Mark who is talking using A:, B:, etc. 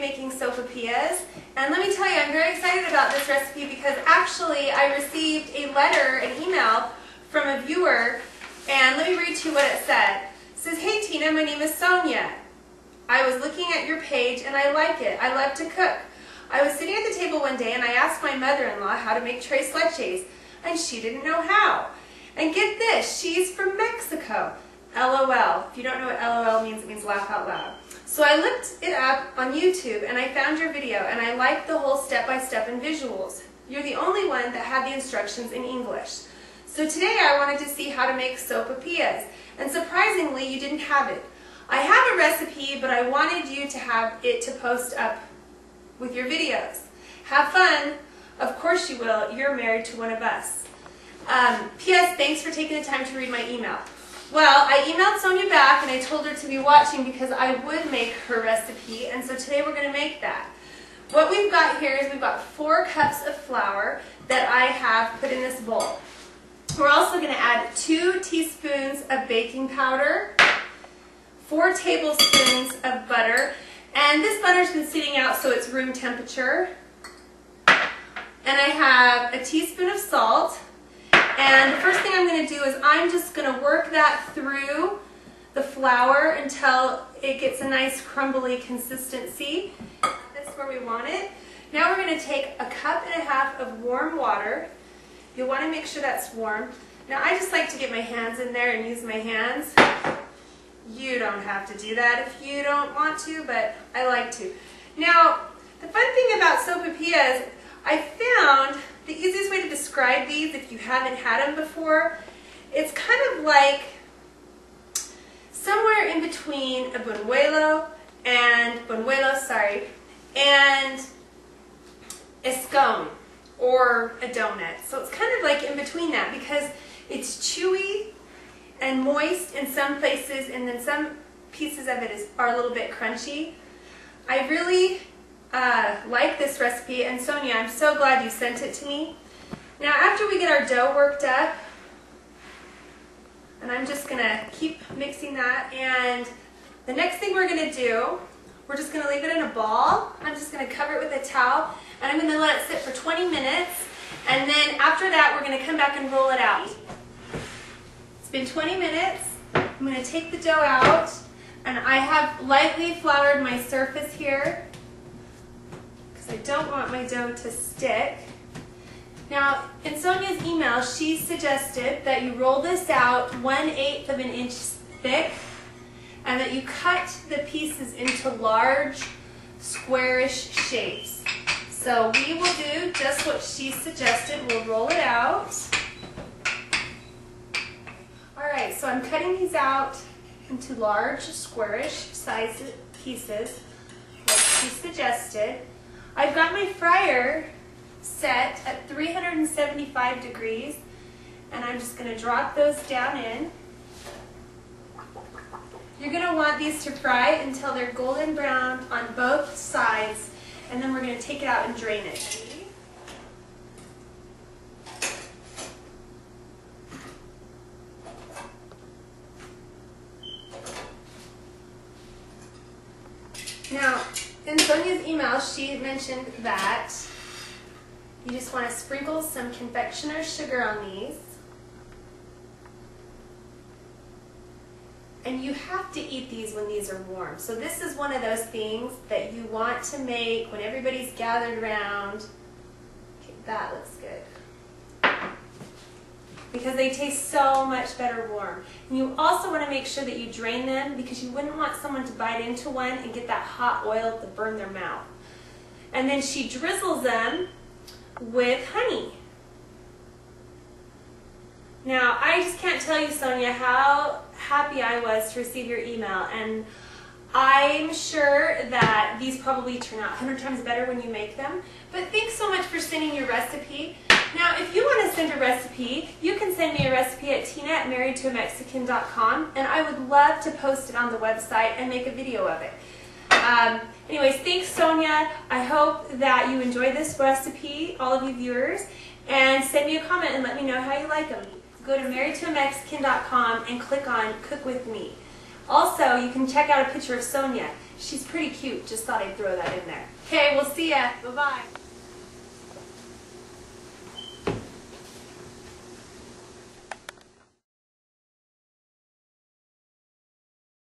A: making sopapillas, and let me tell you, I'm very excited about this recipe because actually I received a letter, an email from a viewer, and let me read to you what it said. It says, "Hey Tina, my name is Sonia. I was looking at your page and I like it. I love to cook. I was sitting at the table one day and I asked my mother-in-law how to make tres leches, and she didn't know how. And get this, she's from Mexico. LOL. If you don't know what LOL means, it means laugh out loud. So I looked it up on YouTube and I found your video and I liked the whole step-by-step and visuals. You're the only one that had the instructions in English. So today I wanted to see how to make sopapillas, and surprisingly you didn't have it. I have a recipe, but I wanted you to have it to post up with your videos. Have fun. Of course you will. You're married to one of us. P.S. Thanks for taking the time to read my email." Well, I emailed Sonia back and I told her to be watching because I would make her recipe, and so today we're going to make that. What we've got here is we've got 4 cups of flour that I have put in this bowl. We're also going to add 2 teaspoons of baking powder, 4 tablespoons of butter, and this butter's been sitting out so it's room temperature. And I have a teaspoon of salt. And the first thing I'm going to do is I'm just going to work that through the flour until it gets a nice crumbly consistency. That's where we want it. Now we're going to take 1.5 cups of warm water. You'll want to make sure that's warm. Now I just like to get my hands in there and use my hands. You don't have to do that if you don't want to, but I like to. Now, the fun thing about sopapillas, I found the easiest way to describe these, if you haven't had them before, it's kind of like somewhere in between a buñuelo and a scone or a donut. So it's kind of like in between that because it's chewy and moist in some places, and then some pieces of it are a little bit crunchy. I really like this recipe, and Sonia, I'm so glad you sent it to me. Now after we get our dough worked up, and I'm just going to keep mixing that, and the next thing we're going to do, we're just going to leave it in a ball. I'm just going to cover it with a towel, and I'm going to let it sit for 20 minutes, and then after that we're going to come back and roll it out. It's been 20 minutes. I'm going to take the dough out, and I have lightly floured my surface here because I don't want my dough to stick. Now, in Sonia's email, she suggested that you roll this out 1/8 of an inch thick, and that you cut the pieces into large, squarish shapes. So we will do just what she suggested. We'll roll it out. Alright, so I'm cutting these out into large, squarish sized pieces, like she suggested. I've got my fryer set at 375 degrees, and I'm just going to drop those down in. You're going to want these to fry until they're golden brown on both sides, and then we're going to take it out and drain it. Now, in Sonia's email, she mentioned that you just want to sprinkle some confectioner's sugar on these. And you have to eat these when these are warm. So this is one of those things that you want to make when everybody's gathered around. Okay, that looks good. Because they taste so much better warm. And you also want to make sure that you drain them, because you wouldn't want someone to bite into one and get that hot oil to burn their mouth. And then she drizzles them with honey. Now, I just can't tell you, Sonia, how happy I was to receive your email, and I'm sure that these probably turn out 100 times better when you make them. But thanks so much for sending your recipe. Now, if you want to send a recipe, you can send me a recipe at tina@marriedtoamexican.com, and I would love to post it on the website and make a video of it. Anyways, thanks, Sonia. I hope that you enjoy this recipe, all of you viewers, and send me a comment and let me know how you like them. Go to marriedtoamexican.com and click on Cook With Me. Also, you can check out a picture of Sonia. She's pretty cute. Just thought I'd throw that in there. Okay, we'll see ya. Bye-bye.